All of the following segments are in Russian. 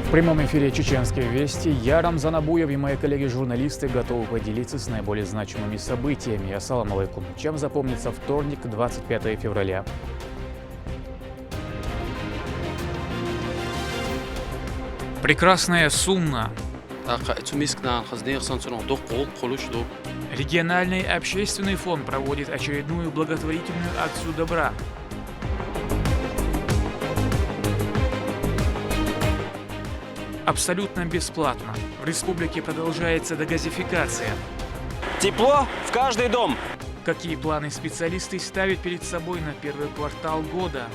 В прямом эфире «Чеченские вести». Я, Рамзан Абуев, и мои коллеги-журналисты готовы поделиться с наиболее значимыми событиями. Ассаламу алейкум. Чем запомнится вторник, 25 февраля? Прекрасная Сумна. Региональный общественный фонд проводит очередную благотворительную акцию добра. Абсолютно бесплатно. В республике продолжается дегазификация. Тепло в каждый дом. Какие планы специалисты ставят перед собой на первый квартал года?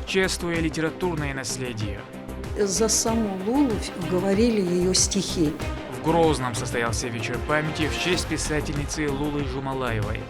Чествуя литературное наследие. За саму Лулу говорили ее стихи. В Грозном состоялся вечер памяти в честь писательницы Лулы Жумалаевой.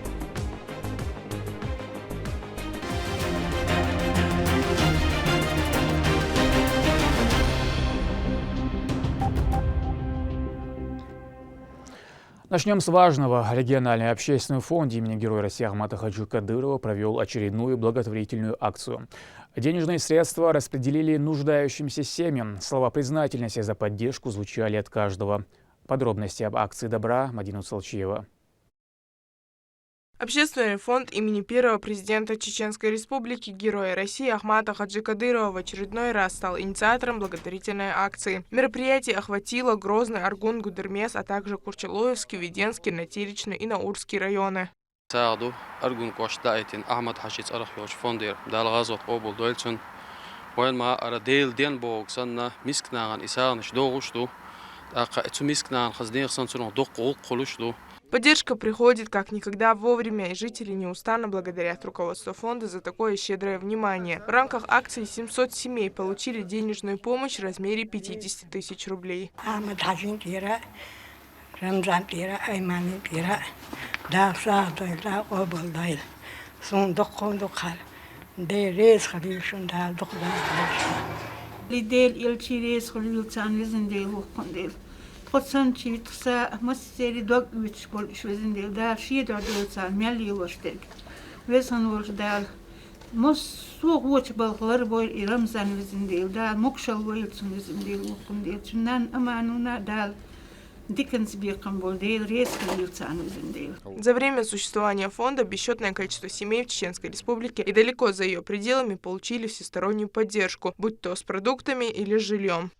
Начнем с важного. Региональный общественный фонд имени Героя России Ахмата Хаджи Кадырова провел очередную благотворительную акцию. Денежные средства распределили нуждающимся семьям. Слова признательности за поддержку звучали от каждого. Подробности об акции добра Мадина Салчиева. Общественный фонд имени первого президента Чеченской Республики Героя России Ахмата Хаджи Кадырова в очередной раз стал инициатором благотворительной акции. Мероприятие охватило Грозный, Аргун, Гудермес, а также Курчалоевский, Веденский, Натеричный и Наурский районы. Поддержка приходит как никогда вовремя, и жители неустанно благодарят руководство фонда за такое щедрое внимание. В рамках акции 700 семей получили денежную помощь в размере 50 тысяч рублей. خودسان چی تسا مسیری دوگ ویش بولش وزن دیل دار شید عدل سال میلی وشتگ وزن ورش دال مس سوق وش بالغلر بول رمزان وزن دیل دال مكشل ويلسون وزن دیل وقم دیل چنان امانونا دال ديكنز بيقم بول ديل ريس ويلسان وزن دیل. За время существования фонда бесчетное количество семей в Чеченской Республике и далеко за ее пределами получили всестороннюю поддержку, будь то с продуктами или с жильем.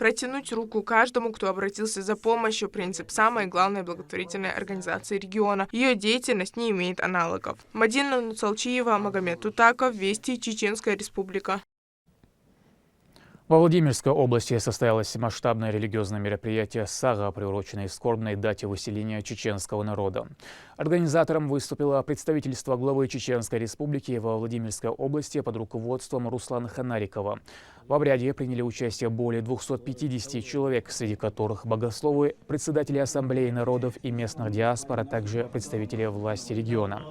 Протянуть руку каждому, кто обратился за помощью – принцип самой главной благотворительной организации региона. Ее деятельность не имеет аналогов. Мадина Нуцалчиева, Магомед Тутаков, Вести, Чеченская Республика. Во Владимирской области состоялось масштабное религиозное мероприятие «Сага», приуроченное к скорбной дате выселения чеченского народа. Организатором выступило представительство главы Чеченской Республики во Владимирской области под руководством Руслана Ханарикова. В обряде приняли участие более 250 человек, среди которых богословы, председатели ассамблеи народов и местных диаспор, а также представители власти региона.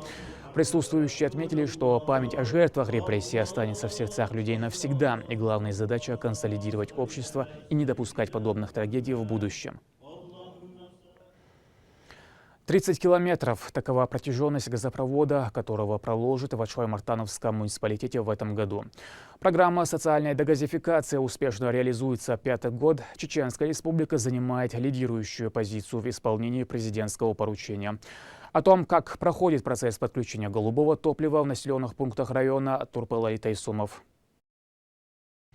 Присутствующие отметили, что память о жертвах репрессий останется в сердцах людей навсегда, и главная задача – консолидировать общество и не допускать подобных трагедий в будущем. 30 километров – такова протяженность газопровода, которого проложат в Ачхой-Мартановском муниципалитете в этом году. Программа социальной дегазификации успешно реализуется пятый год. Чеченская Республика занимает лидирующую позицию в исполнении президентского поручения. О том, как проходит процесс подключения голубого топлива в населенных пунктах района, Турпала и Тайсумов.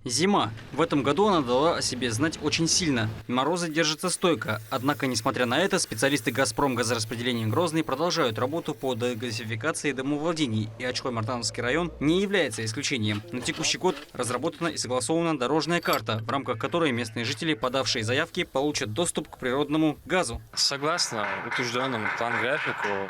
Зима. В этом году она дала о себе знать очень сильно. Морозы держатся стойко. Однако, несмотря на это, специалисты «Газпром» газораспределения Грозный продолжают работу по дегазификации домовладений. И Ачхой-Мартановский район не является исключением. На текущий год разработана и согласована дорожная карта, в рамках которой местные жители, подавшие заявки, получат доступ к природному газу. Согласно утвержденному план-графику,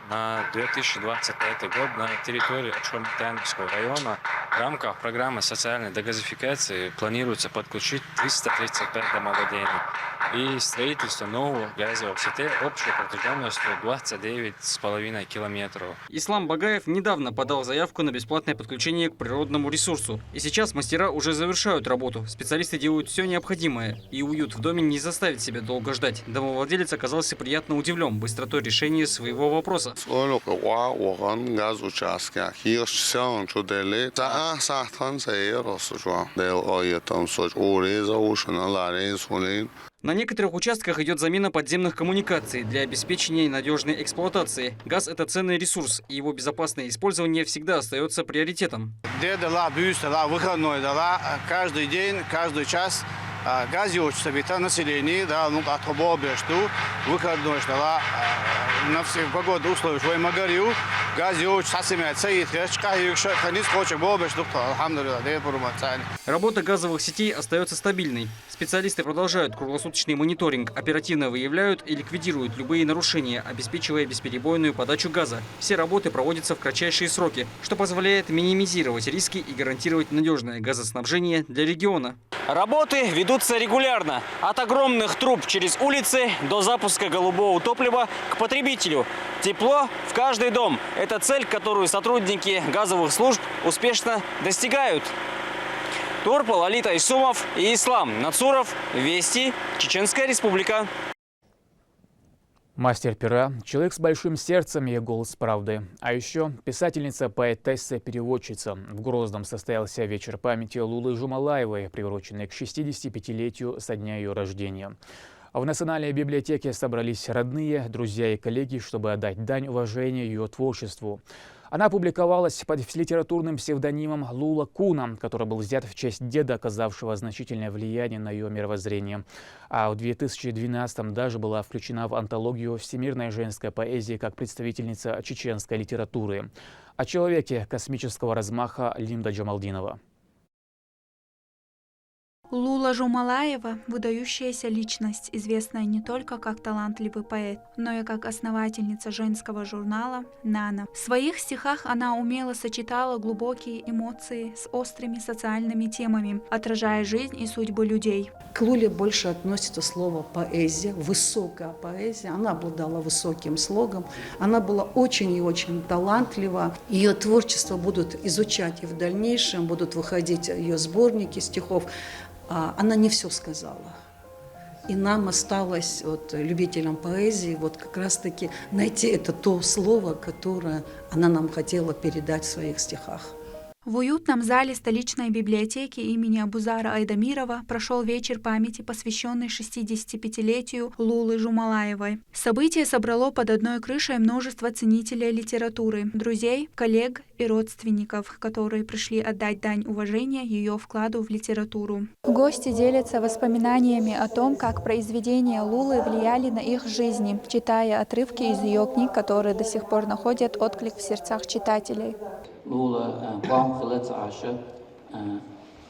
на 2025 год на территории Ачхой-Мартановского района в рамках программы социальной дегазификации планируется подключить 335 домовладений. и строительство нового газового сети общей протяженностью 29,5 километров. Ислам Багаев недавно подал заявку на бесплатное подключение к природному ресурсу. И сейчас мастера уже завершают работу. Специалисты делают все необходимое. И уют в доме не заставит себя долго ждать. Домовладелец оказался приятно удивлен быстротой решения своего вопроса. На некоторых участках идет замена подземных коммуникаций для обеспечения надежной эксплуатации. Газ – это ценный ресурс, и его безопасное использование всегда остается приоритетом. Выходной, каждый день, каждый час газиочно население, выходной, на все погодные условия, что я говорю, Работа газовых сетей остается стабильной. Специалисты продолжают круглосуточный мониторинг, оперативно выявляют и ликвидируют любые нарушения, обеспечивая бесперебойную подачу газа. Все работы проводятся в кратчайшие сроки, что позволяет минимизировать риски и гарантировать надежное газоснабжение для региона. Работы ведутся регулярно. От огромных труб через улицы до запуска голубого топлива к потребителю. Тепло в каждый дом. Это цель, которую сотрудники газовых служб успешно достигают. Турпал, Алита Исумов и Ислам Нацуров. Вести. Чеченская Республика. Мастер пера, человек с большим сердцем и голос правды. А еще писательница, поэтесса, переводчица. В Грозном состоялся вечер памяти Лулы Жумалаевой, приуроченный к 65-летию со дня ее рождения. В Национальной библиотеке собрались родные, друзья и коллеги, чтобы отдать дань уважения ее творчеству. Она публиковалась под литературным псевдонимом Лула Куна, который был взят в честь деда, оказавшего значительное влияние на ее мировоззрение. А в 2012-м даже была включена в антологию всемирной женской поэзии как представительница чеченской литературы. О человеке космического размаха Лимда Джамалдинова. Лула Жумалаева – выдающаяся личность, известная не только как талантливый поэт, но и как основательница женского журнала «Нана». В своих стихах она умело сочетала глубокие эмоции с острыми социальными темами, отражая жизнь и судьбы людей. К Луле больше относится слово поэзия, высокая поэзия. Она обладала высоким слогом, она была очень и очень талантлива. Ее творчество будут изучать и в дальнейшем, будут выходить ее сборники стихов. Она не все сказала. И нам осталось, любителям поэзии, как раз-таки найти это то слово, которое она нам хотела передать в своих стихах. В уютном зале столичной библиотеки имени Абузара Айдамирова прошел вечер памяти, посвященный 65-летию Лулы Жумалаевой. Событие собрало под одной крышей множество ценителей литературы, друзей, коллег и родственников, которые пришли отдать дань уважения ее вкладу в литературу. Гости делятся воспоминаниями о том, как произведения Лулы влияли на их жизни, читая отрывки из ее книг, которые до сих пор находят отклик в сердцах читателей. Lula pam khlat asha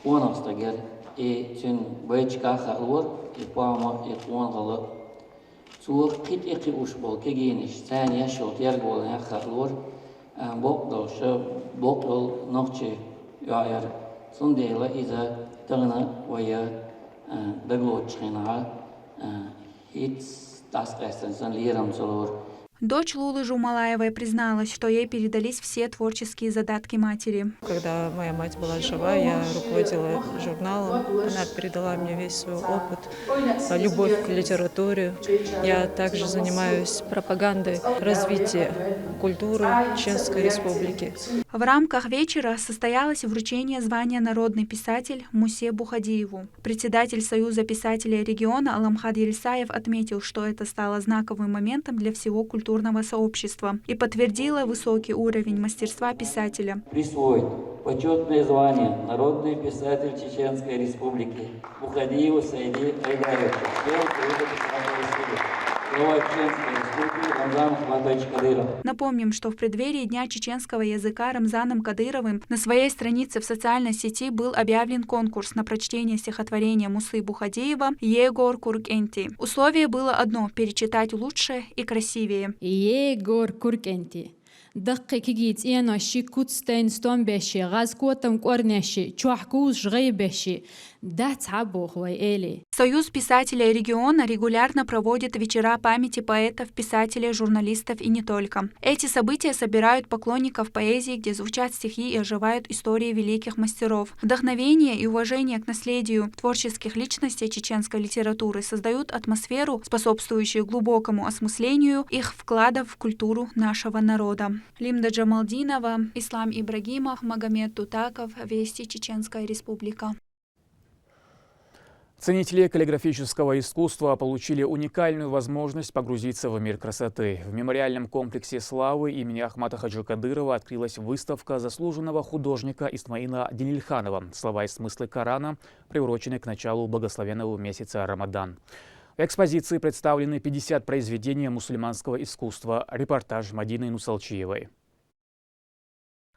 ona stager e tun bechka khalor e pama e on gala so kit eqi usbol kegenish thaniya shot yargol ya khalor bokdo sha bokol noche yar sundela iza tagna waya daglochina hit das essen liram solor. Дочь Лулы Жумалаевой призналась, что ей передались все творческие задатки матери. Когда моя мать была жива, я руководила журналом. Она передала мне весь свой опыт, любовь к литературе. Я также занимаюсь пропагандой развития культуры Чеченской Республики. В рамках вечера состоялось вручение звания «Народный писатель» Мусе Бухадиеву. Председатель Союза писателей региона Аламхад Ельсаев отметил, что это стало знаковым моментом для всего культурного сообщества и подтвердила высокий уровень мастерства писателя. Присвоить почетное звание «Народный писатель Чеченской Республики» Бухадиеву Саиди Айдаровичу. Напомним, что в преддверии Дня чеченского языка Рамзаном Кадыровым на своей странице в социальной сети был объявлен конкурс на прочтение стихотворения Мусы Бухадиева «Егор Куркенти». Условие было одно – перечитать лучше и красивее. Егор Куркенти. دقي كيجيت إنا شي كوتستين ستون بشي غاز كوتم كورنشي تشوح كوز غي بشي ده تعبوخ وإلي. Союз писателей региона регулярно проводит вечера памяти поэтов, писателей, журналистов и не только. Эти события собирают поклонников поэзии, где звучат стихи и оживают истории великих мастеров. Вдохновение и уважение к наследию творческих личностей чеченской литературы создают атмосферу, способствующую глубокому осмыслению их вкладов в культуру нашего народа. Лимда Джамалдинова, Ислам Ибрагимов, Магомед Тутаков, Вести, Чеченская Республика. Ценители каллиграфического искусства получили уникальную возможность погрузиться в мир красоты. В мемориальном комплексе славы имени Ахмата Хаджи Кадырова открылась выставка заслуженного художника Исмаила Денильханова «Слова и смыслы Корана», приуроченной к началу благословенного месяца Рамадан. В экспозиции представлены 50 произведений мусульманского искусства. Репортаж Мадины Нусалчиевой.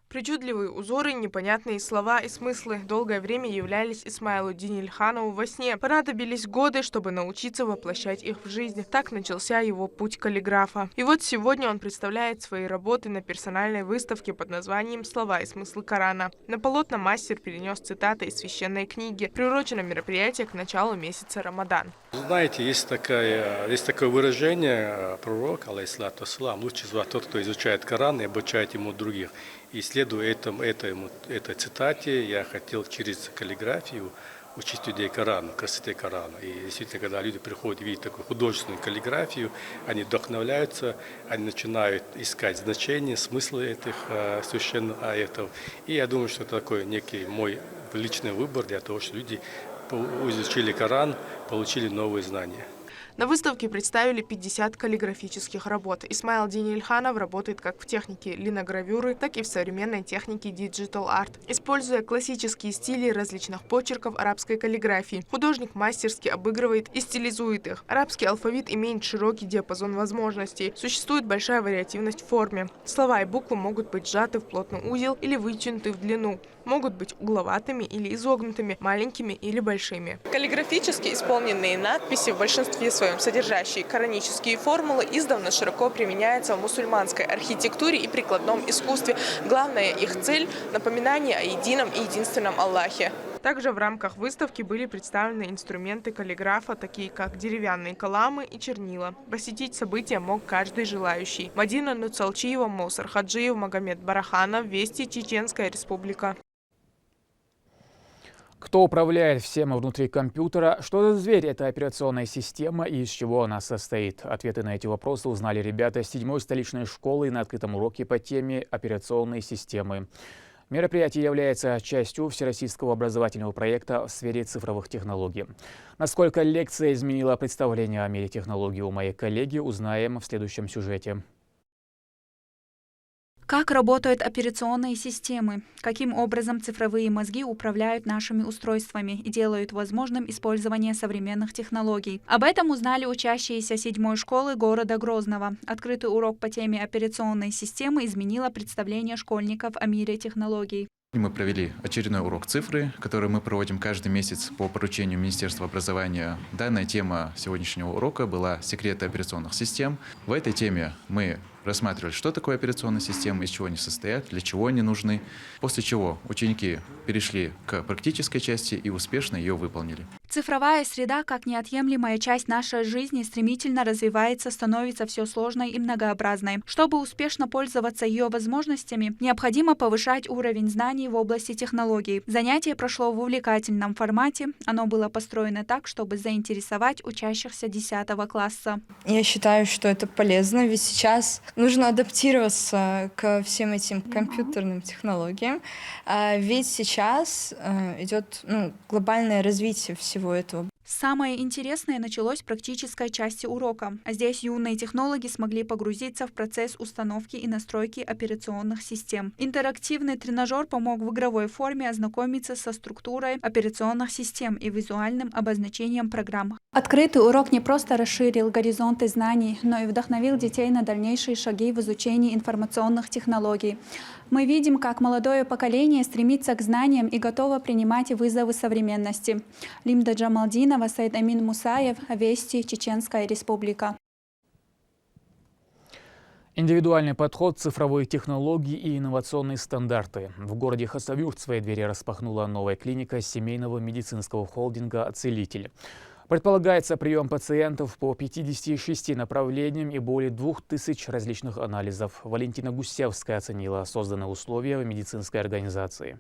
Причудливые узоры, непонятные слова и смыслы долгое время являлись Исмаилу Денильханову во сне. Понадобились годы, чтобы научиться воплощать их в жизнь. Так начался его путь каллиграфа. И вот сегодня он представляет свои работы на персональной выставке под названием «Слова и смыслы Корана». На полотна мастер перенес цитаты из священной книги. Приурочено мероприятие к началу месяца Рамадан. Знаете, есть такое выражение, пророк, алейхиссалату вассалам, лучше звать тот, кто изучает Коран и обучает ему других. И следуя этой цитате, я хотел через каллиграфию учить людей Корану, красоте Корана. И действительно, когда люди приходят и видят такую художественную каллиграфию, они вдохновляются, они начинают искать значения, смыслы этих священных аятов. И я думаю, что это такой некий мой личный выбор для того, чтобы люди изучили Коран, получили новые знания. На выставке представили 50 каллиграфических работ. Исмаил Денильханов работает как в технике линогравюры, так и в современной технике Digital Art, используя классические стили различных почерков арабской каллиграфии. Художник мастерски обыгрывает и стилизует их. Арабский алфавит имеет широкий диапазон возможностей. Существует большая вариативность в форме. Слова и буквы могут быть сжаты в плотный узел или вытянуты в длину. Могут быть угловатыми или изогнутыми, маленькими или большими. Каллиграфически исполненные надписи, в большинстве своем содержащие коранические формулы, издавна широко применяются в мусульманской архитектуре и прикладном искусстве. Главная их цель – напоминание о едином и единственном Аллахе. Также в рамках выставки были представлены инструменты каллиграфа, такие как деревянные каламы и чернила. Посетить событие мог каждый желающий. Мадина Нусалчиева, Моусар Хаджиев, Магомед Бараханов, Вести, Чеченская Республика. Кто управляет всем внутри компьютера? Что за зверь эта операционная система и из чего она состоит? Ответы на эти вопросы узнали ребята 7-й столичной школы на открытом уроке по теме «Операционные системы». Мероприятие является частью всероссийского образовательного проекта в сфере цифровых технологий. Насколько лекция изменила представление о мире технологий у моей коллеги, узнаем в следующем сюжете. Как работают операционные системы? Каким образом цифровые мозги управляют нашими устройствами и делают возможным использование современных технологий? Об этом узнали учащиеся 7-й школы города Грозного. Открытый урок по теме операционной системы изменило представление школьников о мире технологий. Мы провели очередной урок цифры, который мы проводим каждый месяц по поручению Министерства образования. Данная тема сегодняшнего урока была «Секреты операционных систем». В этой теме мы рассматривали, что такое операционные системы, из чего они состоят, для чего они нужны, после чего ученики перешли к практической части и успешно ее выполнили. Цифровая среда, как неотъемлемая часть нашей жизни, стремительно развивается, становится все сложной и многообразной. Чтобы успешно пользоваться ее возможностями, необходимо повышать уровень знаний в области технологий. Занятие прошло в увлекательном формате. Оно было построено так, чтобы заинтересовать учащихся 10 класса. Я считаю, что это полезно, ведь сейчас нужно адаптироваться ко всем этим компьютерным технологиям. Ведь сейчас идет глобальное развитие всего этого. Самое интересное началось в практической части урока. А здесь юные технологи смогли погрузиться в процесс установки и настройки операционных систем. Интерактивный тренажер помог в игровой форме ознакомиться со структурой операционных систем и визуальным обозначением программ. Открытый урок не просто расширил горизонты знаний, но и вдохновил детей на дальнейшие шаги в изучении информационных технологий. Мы видим, как молодое поколение стремится к знаниям и готово принимать вызовы современности. Лимда Джамалдинова, Саид Амин Мусаев, Вести, Чеченская Республика. Индивидуальный подход, цифровые технологии и инновационные стандарты. В городе Хасавюрт свои двери распахнула новая клиника семейного медицинского холдинга «Целитель». Предполагается прием пациентов по 56 направлениям и более 2000 различных анализов. Валентина Гусевская оценила созданные условия в медицинской организации.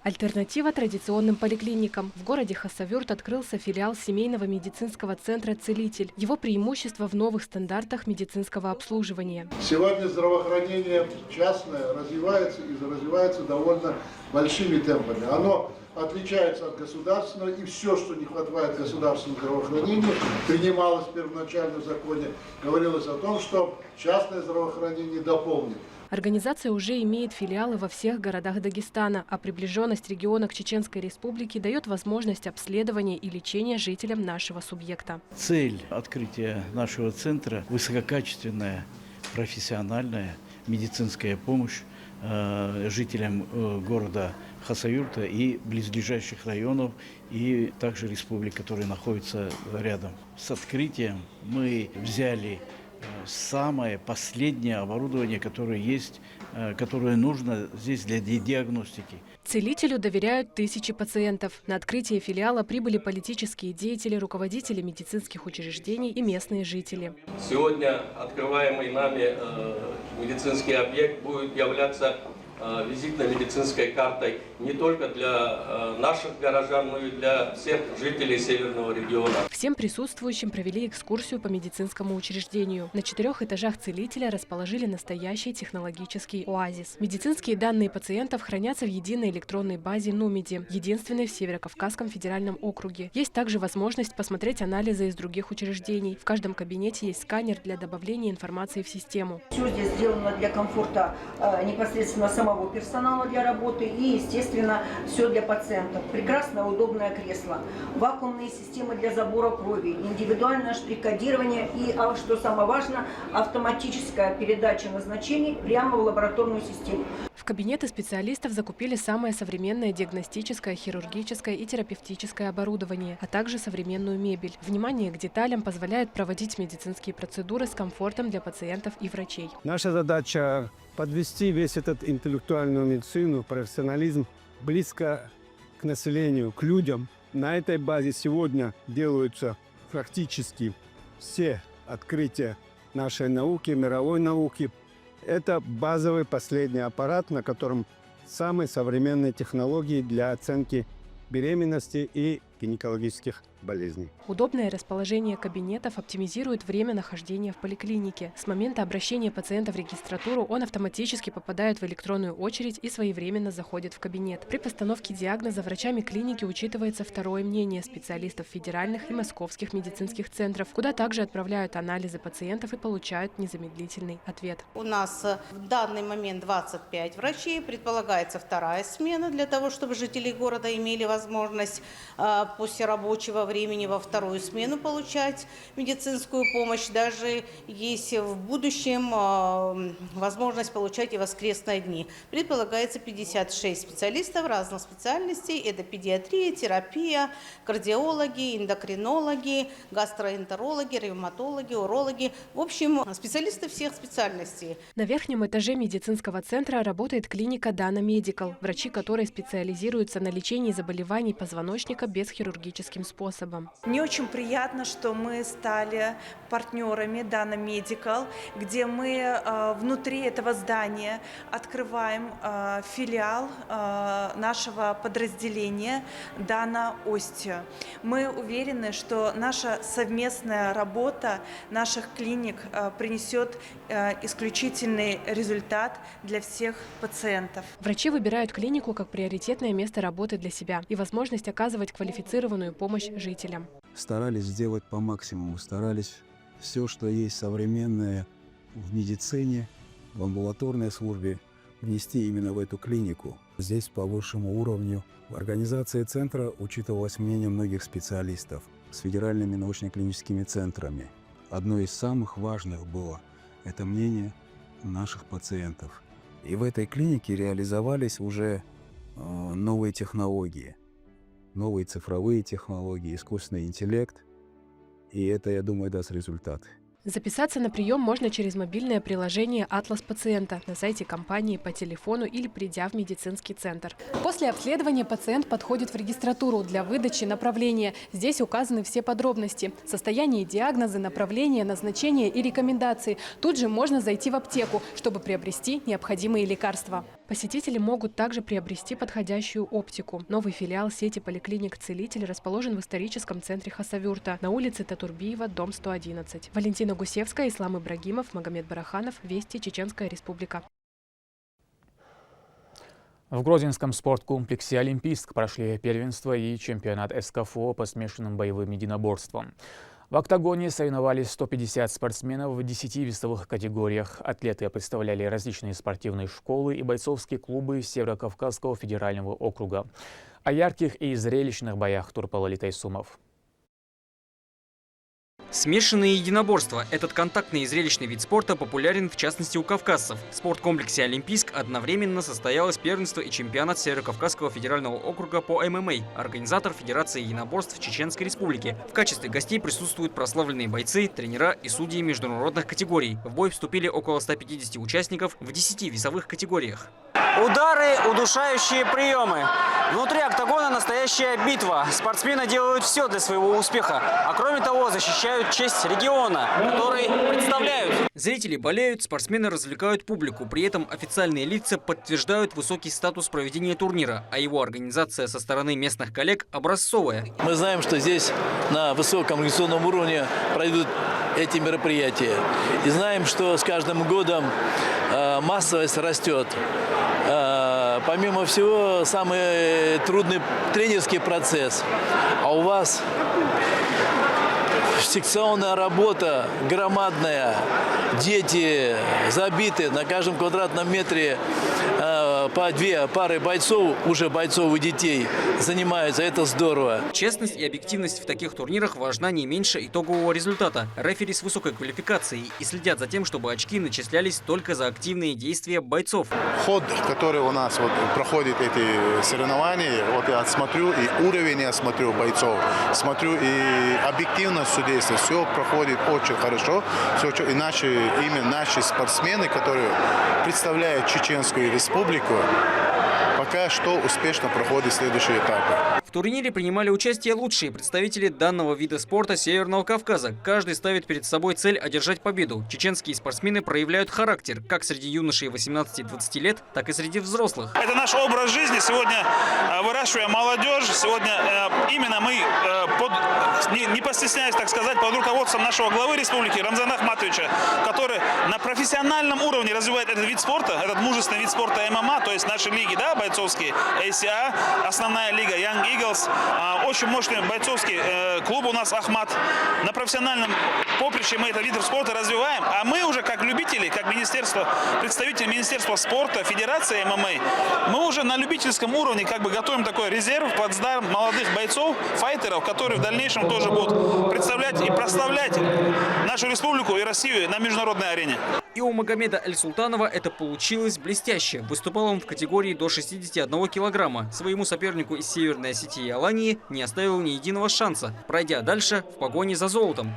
Альтернатива традиционным поликлиникам. В городе Хасавюрт открылся филиал семейного медицинского центра «Целитель». Его преимущество в новых стандартах медицинского обслуживания. Сегодня здравоохранение частное развивается и развивается довольно большими темпами. Оно отличается от государственного, и все, что не хватает государственного здравоохранения, принималось первоначально в законе, говорилось о том, что частное здравоохранение дополнит. Организация уже имеет филиалы во всех городах Дагестана, а приближенность региона к Чеченской Республике дает возможность обследования и лечения жителям нашего субъекта. Цель открытия нашего центра – высококачественная, профессиональная медицинская помощь жителям города Хасавюрта и близлежащих районов, и также республик, которые находятся рядом. С открытием мы взяли самое последнее оборудование, которое есть, которое нужно здесь для диагностики. Целителю доверяют тысячи пациентов. На открытие филиала прибыли политические деятели, руководители медицинских учреждений и местные жители. Сегодня открываемый нами медицинский объект будет являться визитной медицинской картой не только для наших горожан, но и для всех жителей северного региона. Всем присутствующим провели экскурсию по медицинскому учреждению. На 4 этажах «Целителя» расположили настоящий технологический оазис. Медицинские данные пациентов хранятся в единой электронной базе «Нумиди», единственной в Северо-Кавказском федеральном округе. Есть также возможность посмотреть анализы из других учреждений. В каждом кабинете есть сканер для добавления информации в систему. Все здесь сделано для комфорта непосредственно самого персонала для работы и, естественно, все для пациентов. Прекрасное, удобное кресло, вакуумные системы для забора крови, индивидуальное штрих-кодирование и, что самое важное, автоматическая передача назначений прямо в лабораторную систему. В кабинеты специалистов закупили самое современное диагностическое, хирургическое и терапевтическое оборудование, а также современную мебель. Внимание к деталям позволяет проводить медицинские процедуры с комфортом для пациентов и врачей. Наша задача подвести весь этот интеллектуальную медицину, профессионализм близко к населению, к людям. На этой базе сегодня делаются практически все открытия нашей науки, мировой науки. Это базовый последний аппарат, на котором самые современные технологии для оценки беременности и гинекологических болезней. Удобное расположение кабинетов оптимизирует время нахождения в поликлинике. С момента обращения пациента в регистратуру он автоматически попадает в электронную очередь и своевременно заходит в кабинет. При постановке диагноза врачами клиники учитывается второе мнение специалистов федеральных и московских медицинских центров, куда также отправляют анализы пациентов и получают незамедлительный ответ. У нас в данный момент 25 врачей, предполагается вторая смена для того, чтобы жители города имели возможность после рабочего времени во вторую смену получать медицинскую помощь. Даже есть в будущем возможность получать и воскресные дни. Предполагается 56 специалистов разных специальностей. Это педиатрия, терапия, кардиологи, эндокринологи, гастроэнтерологи, ревматологи, урологи. В общем, специалисты всех специальностей. На верхнем этаже медицинского центра работает клиника Dana Medical, врачи которой специализируются на лечении заболеваний позвоночника без хирургическим способом. Мне очень приятно, что мы стали партнерами Dana Medical, где мы внутри этого здания открываем филиал нашего подразделения Dana Osteo. Мы уверены, что наша совместная работа наших клиник принесет исключительный результат для всех пациентов. Врачи выбирают клинику как приоритетное место работы для себя и возможность оказывать квалифицированную помощь жителям. Старались сделать по максимуму, старались все, что есть современное в медицине, в амбулаторной службе, внести именно в эту клинику. Здесь по высшему уровню в организации центра учитывалось мнение многих специалистов с федеральными научно-клиническими центрами. Одно из самых важных было – это мнение наших пациентов. И в этой клинике реализовались уже новые технологии. Новые цифровые технологии, искусственный интеллект. И это, я думаю, даст результат. Записаться на прием можно через мобильное приложение «Атлас пациента» на сайте компании, по телефону или придя в медицинский центр. После обследования пациент подходит в регистратуру для выдачи направления. Здесь указаны все подробности – состояние диагноза, направление, назначение и рекомендации. Тут же можно зайти в аптеку, чтобы приобрести необходимые лекарства. Посетители могут также приобрести подходящую оптику. Новый филиал сети поликлиник «Целитель» расположен в историческом центре Хасавюрта на улице Татурбиева, дом 111. Валентина Гусевская, Ислам Ибрагимов, Магомед Бараханов. Вести, Чеченская Республика. В Грозинском спорткомплексе «Олимпийск» прошли первенство и чемпионат СКФО по смешанным боевым единоборствам. В октагоне соревновались 150 спортсменов в 10 весовых категориях. Атлеты представляли различные спортивные школы и бойцовские клубы Северо-Кавказского федерального округа. О ярких и зрелищных боях Турпал Тайсумов. Смешанные единоборства. Этот контактный и зрелищный вид спорта популярен в частности у кавказцев. В спорткомплексе «Олимпийск» одновременно состоялось первенство и чемпионат Северо-Кавказского федерального округа по ММА, организатор Федерации единоборств Чеченской Республики. В качестве гостей присутствуют прославленные бойцы, тренера и судьи международных категорий. В бой вступили около 150 участников в 10 весовых категориях. Удары, удушающие приемы. Внутри октагона настоящая битва. Спортсмены делают все для своего успеха, а кроме того защищают честь региона, который представляют. Зрители болеют, спортсмены развлекают публику. При этом официальные лица подтверждают высокий статус проведения турнира, а его организация со стороны местных коллег образцовая. Мы знаем, что здесь на высоком организационном уровне пройдут эти мероприятия. И знаем, что с каждым годом массовость растет. Помимо всего, самый трудный тренерский процесс. А у вас секционная работа громадная, дети забиты, на каждом квадратном метре по 2 пары бойцов, уже бойцов и детей занимаются, это здорово. Честность и объективность в таких турнирах важна не меньше итогового результата. Рефери с высокой квалификацией и следят за тем, чтобы очки начислялись только за активные действия бойцов. Ход, который у нас проходит эти соревнования, я смотрю и уровень я смотрю бойцов, смотрю и объективность судейства, все проходит очень хорошо. И наши спортсмены, которые представляют Чеченскую Республику, пока что успешно проходят следующие этапы. В турнире принимали участие лучшие представители данного вида спорта Северного Кавказа. Каждый ставит перед собой цель одержать победу. Чеченские спортсмены проявляют характер как среди юношей 18-20 лет, так и среди взрослых. Это наш образ жизни. Сегодня выращиваем молодежь. Сегодня именно мы, не постесняюсь так сказать, под руководством нашего главы республики Рамзана Ахматовича, который на профессиональном уровне развивает этот вид спорта, этот мужественный вид спорта ММА, то есть наши лиги, да, бойцовские, ACA, основная лига Young Eagles, очень мощный бойцовский клуб у нас Ахмат. На профессиональном поприще мы этот вид спорта развиваем, а мы уже как любители, как министерство, представители Министерства спорта, Федерации ММА, мы уже на любительском уровне готовим такой резерв, плацдарм молодых бойцов, файтеров, которые в дальнейшем тоже будут представлять и прославлять нашу республику и Россию на международной арене. И у Магомеда Аль-Султанова это получилось блестяще. Выступал он в категории до 61 килограмма. Своему сопернику из Северной Осетии Алании не оставил ни единого шанса, пройдя дальше в погоне за золотом.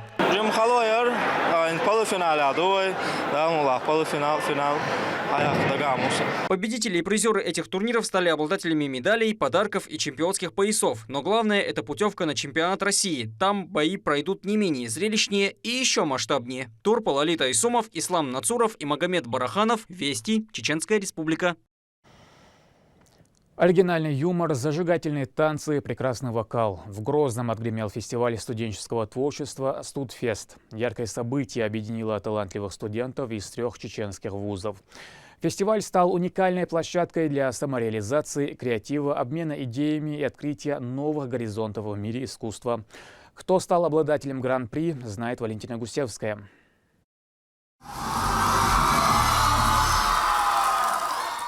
Победители и призеры этих турниров стали обладателями медалей, подарков и чемпионских поясов. Но главное – это путевка на чемпионат России. Там бои пройдут не менее зрелищнее и еще масштабнее. Турпал Тайсумов, Ислам Нацуров и Магомед Бараханов. Вести, Чеченская Республика. Оригинальный юмор, зажигательные танцы, прекрасный вокал. В Грозном отгремел фестиваль студенческого творчества «Студфест». Яркое событие объединило талантливых студентов из 3 чеченских вузов. Фестиваль стал уникальной площадкой для самореализации, креатива, обмена идеями и открытия новых горизонтов в мире искусства. Кто стал обладателем гран-при, знает Валентина Гусевская.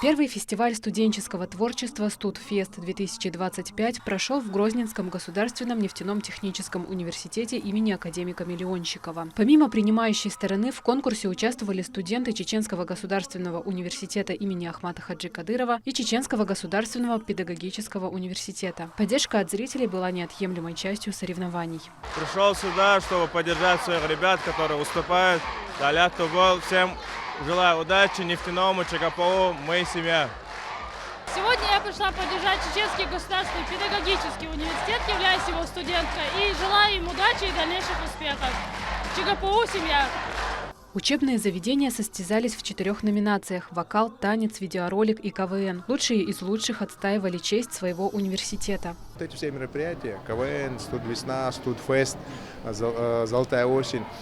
Первый фестиваль студенческого творчества «Студфест-2025» прошел в Грозненском государственном нефтяном техническом университете имени академика Миллионщикова. Помимо принимающей стороны, в конкурсе участвовали студенты Чеченского государственного университета имени Ахмата Хаджи Кадырова и Чеченского государственного педагогического университета. Поддержка от зрителей была неотъемлемой частью соревнований. Пришел сюда, чтобы поддержать своих ребят, которые выступают. Всем желаю удачи нефтяному ЧГПУ, мы семья. Сегодня я пришла поддержать Чеченский государственный педагогический университет, являюсь его студенткой, и желаю им удачи и дальнейших успехов. ЧГПУ – семья. Учебные заведения состязались в 4 номинациях – вокал, танец, видеоролик и КВН. Лучшие из лучших отстаивали честь своего университета. Вот эти все мероприятия – КВН, Студвесна, Студфест, Золотая осень –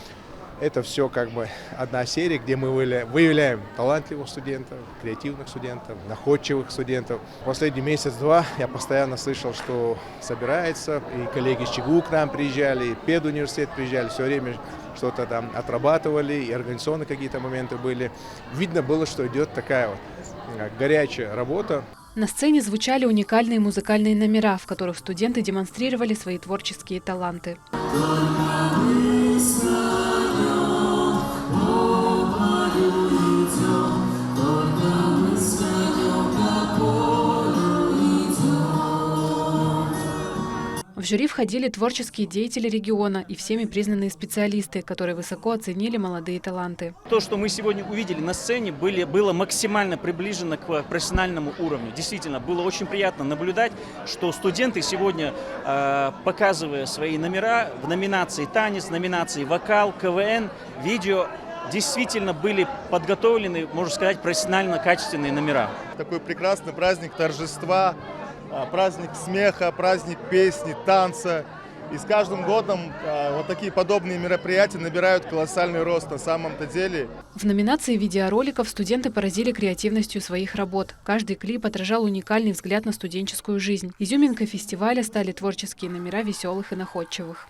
это все как бы одна серия, где мы выявляем талантливых студентов, креативных студентов, находчивых студентов. Последний месяц-два я постоянно слышал, что собирается, и коллеги из ЧГУ к нам приезжали, и педуниверситет приезжали, все время что-то там отрабатывали, и организационные какие-то моменты были. Видно было, что идет такая вот горячая работа. На сцене звучали уникальные музыкальные номера, в которых студенты демонстрировали свои творческие таланты. В жюри входили творческие деятели региона и всеми признанные специалисты, которые высоко оценили молодые таланты. То, что мы сегодня увидели на сцене, было максимально приближено к профессиональному уровню. Действительно, было очень приятно наблюдать, что студенты сегодня, показывая свои номера в номинации танец, в номинации вокал, КВН, видео, действительно были подготовлены, можно сказать, профессионально качественные номера. Такой прекрасный праздник торжества, праздник смеха, праздник песни, танца. И с каждым годом вот такие подобные мероприятия набирают колоссальный рост на самом-то деле. В номинации видеороликов студенты поразили креативностью своих работ. Каждый клип отражал уникальный взгляд на студенческую жизнь. Изюминкой фестиваля стали творческие номера веселых и находчивых.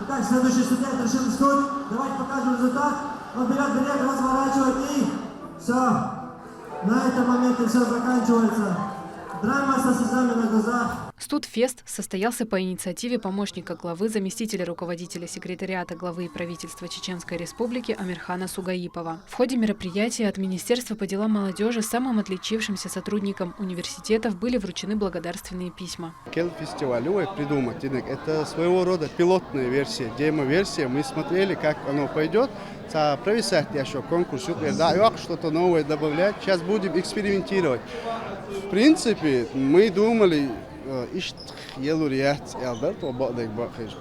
Итак, следующий студент решил встать. Давайте покажем результат. Он берет билет, разворачивает и все. На этом моменте все заканчивается. Драма со слезами на глазах. Студфест состоялся по инициативе помощника главы, заместителя руководителя секретариата главы правительства Чеченской Республики Амирхана Сугаипова. В ходе мероприятия от Министерства по делам молодежи самым отличившимся сотрудникам университетов были вручены благодарственные письма. Фестиваль придумать, это своего рода пилотная версия, демо-версия. Мы смотрели, как оно пойдет. Провисать еще конкурс, что-то новое добавлять. Сейчас будем экспериментировать. В принципе, мы думали,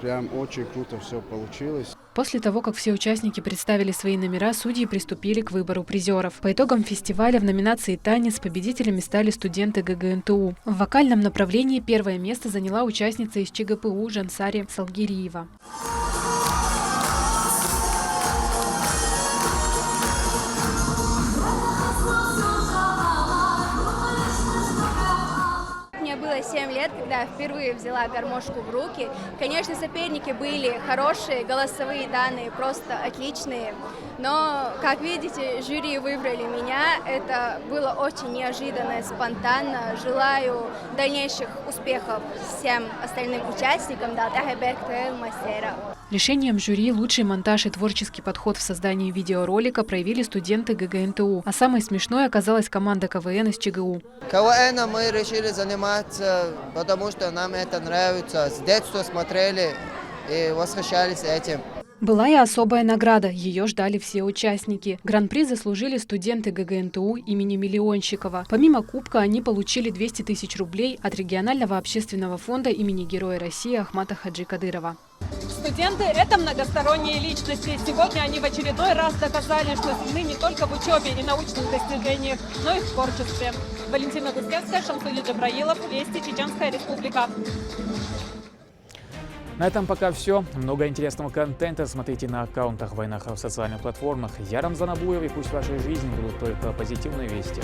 прям очень круто все получилось. После того, как все участники представили свои номера, судьи приступили к выбору призеров. По итогам фестиваля в номинации «Танец» победителями стали студенты ГГНТУ. В вокальном направлении первое место заняла участница из ЧГПУ Жансари Салгириева. Мне было 7 лет, когда я впервые взяла гармошку в руки. Конечно, соперники были хорошие, голосовые данные просто отличные. Но, как видите, жюри выбрали меня. Это было очень неожиданно, спонтанно. Желаю дальнейших успехов всем остальным участникам. Решением жюри лучший монтаж и творческий подход в создании видеоролика проявили студенты ГГНТУ. А самой смешной оказалась команда КВН из ЧГУ. КВН мы решили заниматься, потому что нам это нравится. С детства смотрели и восхищались этим. Была и особая награда. Ее ждали все участники. Гран-при заслужили студенты ГГНТУ имени Миллионщикова. Помимо кубка они получили 200 тысяч рублей от регионального общественного фонда имени Героя России Ахмата Хаджи Кадырова. Студенты – это многосторонние личности. Сегодня они в очередной раз доказали, что сильны не только в учебе и научных достижениях, но и в творчестве. Валентина Гускевская, Шамсули Джабраилов, Вести, Чеченская Республика. На этом пока все. Много интересного контента смотрите на аккаунтах Вайнаха в социальных платформах. Я Рамзан Абуев, и пусть в вашей жизни будут только позитивные вести.